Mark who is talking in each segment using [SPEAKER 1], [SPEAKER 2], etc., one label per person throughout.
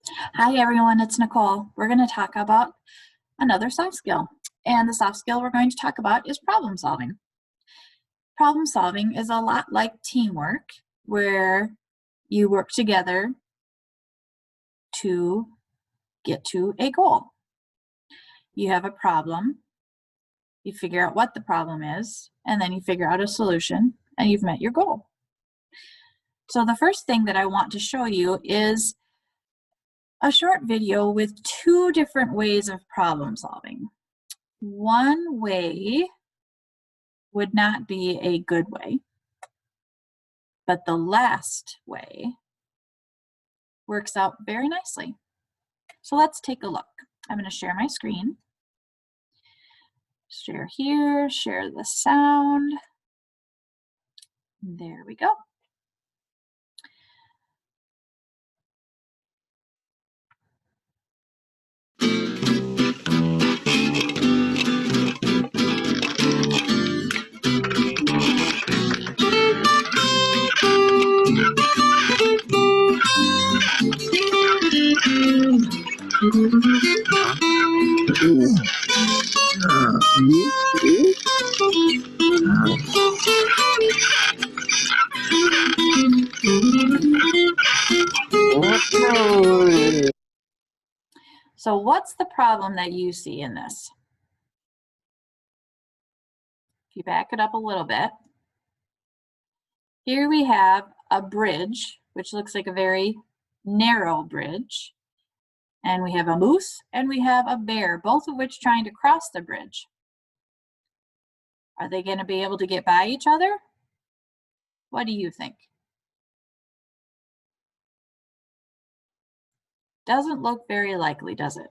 [SPEAKER 1] Hi everyone, it's Nicole. We're going to talk about another soft skill. And the soft skill we're going to talk about is problem solving. Problem solving is a lot like teamwork, where you work together to get to a goal. You have a problem, you figure out what the problem is, and then you figure out a solution, and you've met your goal. So the first thing that I want to show you is a short video with two different ways of problem solving. One way would not be a good way, but the last way works out very nicely. So let's take a look. I'm going to share my screen. Share here, share the sound. There we go. So what's the problem that you see in this? If you back it up a little bit, here we have a bridge, which looks like a very narrow bridge. And we have a moose and we have a bear, both of which trying to cross the bridge. Are they going to be able to get by each other? What do you think? Doesn't look very likely, does it?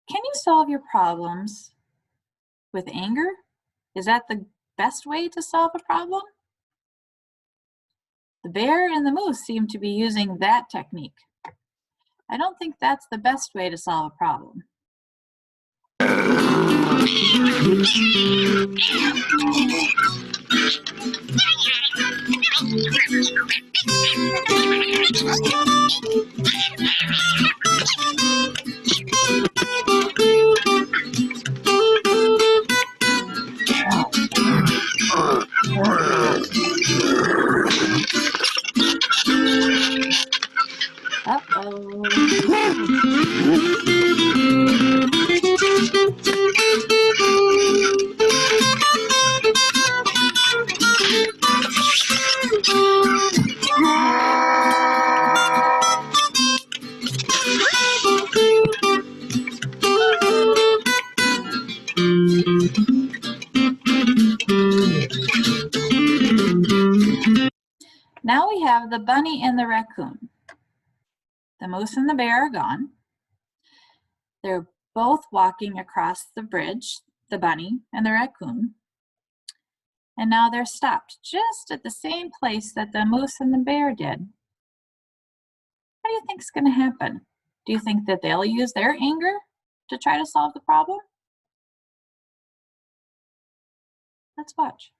[SPEAKER 1] Can you solve your problems with anger? Is that the best way to solve a problem? The bear and the moose seem to be using that technique. I don't think that's the best way to solve a problem. Now we have the bunny and the raccoon. The moose and the bear are gone. They're both walking across the bridge, the bunny and the raccoon. And now they're stopped just at the same place that the moose and the bear did. What do you think is going to happen? Do you think that they'll use their anger to try to solve the problem? Let's watch.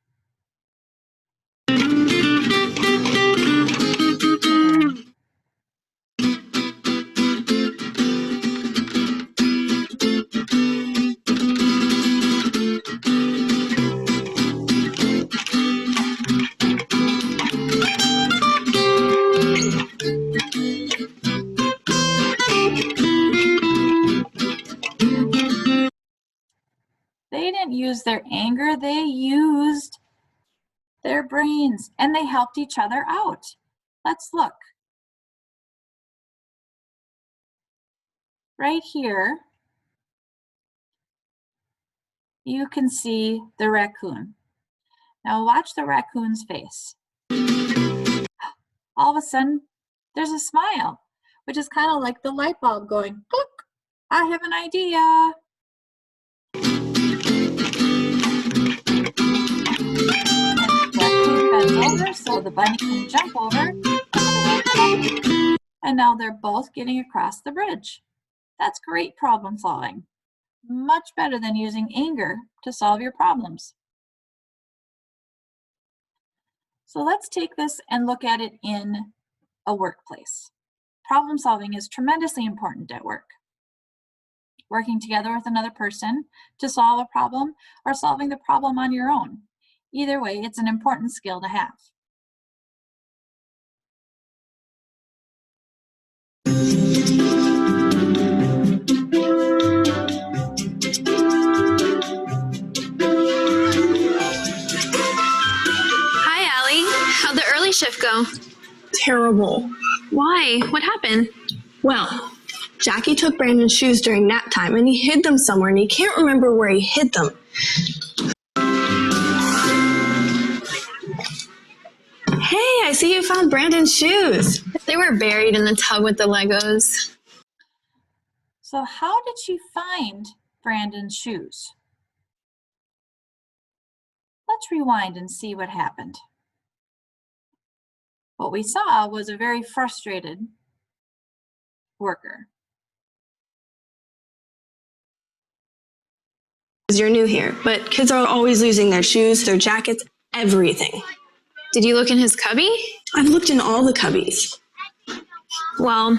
[SPEAKER 1] They didn't use their anger, they used their brains, and they helped each other out. Let's look. Right here, you can see the raccoon. Now watch the raccoon's face. All of a sudden, there's a smile, which is kind of like the light bulb going, click, I have an idea. Raccoon bends over so the bunny can jump over. And now they're both getting across the bridge. That's great problem solving. Much better than using anger to solve your problems. So let's take this and look at it in a workplace. Problem solving is tremendously important at work. Working together with another person to solve a problem or solving the problem on your own. Either way, it's an important skill to have.
[SPEAKER 2] Hi, Allie. How'd the early shift go?
[SPEAKER 3] Terrible.
[SPEAKER 2] Why? What happened?
[SPEAKER 3] Well, Jackie took Brandon's shoes during nap time and he hid them somewhere and he can't remember where he hid them. Hey, I see you found Brandon's shoes.
[SPEAKER 2] They were buried in the tub with the Legos.
[SPEAKER 1] So how did she find Brandon's shoes? Let's rewind and see what happened. What we saw was a very frustrated worker.
[SPEAKER 3] You're new here, but kids are always losing their shoes, their jackets, everything.
[SPEAKER 2] Did you look in his cubby?
[SPEAKER 3] I've looked in all the cubbies.
[SPEAKER 2] Well,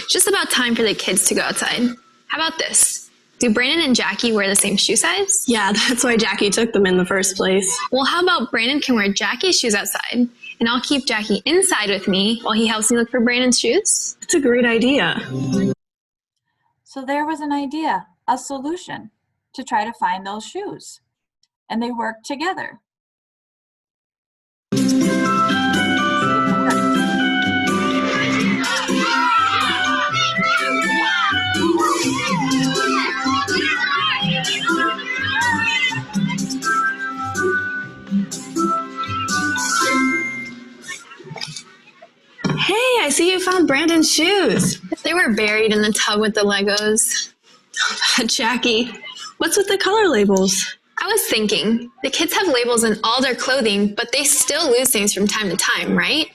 [SPEAKER 2] just about time for the kids to go outside. How about this? Do Brandon and Jackie wear the same shoe size?
[SPEAKER 3] Yeah, that's why Jackie took them in the first place.
[SPEAKER 2] Well, how about Brandon can wear Jackie's shoes outside, and I'll keep Jackie inside with me while he helps me look for Brandon's shoes?
[SPEAKER 3] That's a great idea.
[SPEAKER 1] So there was an idea, a solution to try to find those shoes. And they worked together.
[SPEAKER 3] Hey, I see you found Brandon's shoes.
[SPEAKER 2] They were buried in the tub with the Legos.
[SPEAKER 3] Jackie, what's with the color labels?
[SPEAKER 2] I was thinking, the kids have labels in all their clothing, but they still lose things from time to time, right?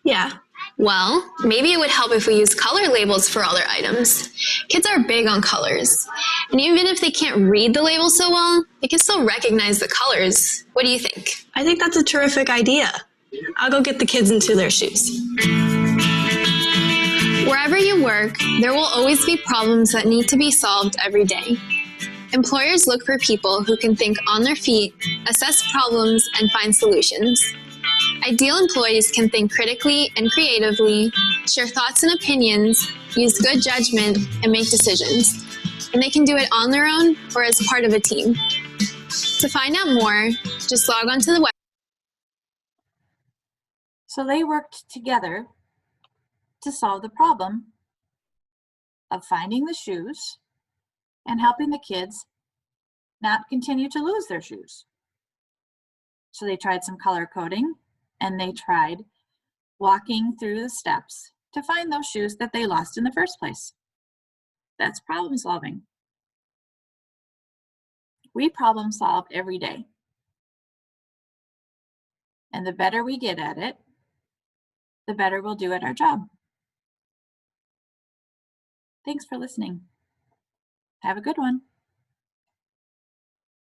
[SPEAKER 3] Yeah.
[SPEAKER 2] Well, maybe it would help if we use color labels for all their items. Kids are big on colors, and even if they can't read the labels so well, they can still recognize the colors. What do you think?
[SPEAKER 3] I think that's a terrific idea. I'll go get the kids into their shoes.
[SPEAKER 2] Wherever you work, there will always be problems that need to be solved every day. Employers look for people who can think on their feet, assess problems, and find solutions. Ideal employees can think critically and creatively, share thoughts and opinions, use good judgment, and make decisions. And they can do it on their own or as part of a team. To find out more, just log on to the website.
[SPEAKER 1] So they worked together to solve the problem of finding the shoes and helping the kids not continue to lose their shoes. So they tried some color coding and they tried walking through the steps to find those shoes that they lost in the first place. That's problem solving. We problem solve every day. And the better we get at it, the better we'll do at our job. Thanks for listening. Have a good one.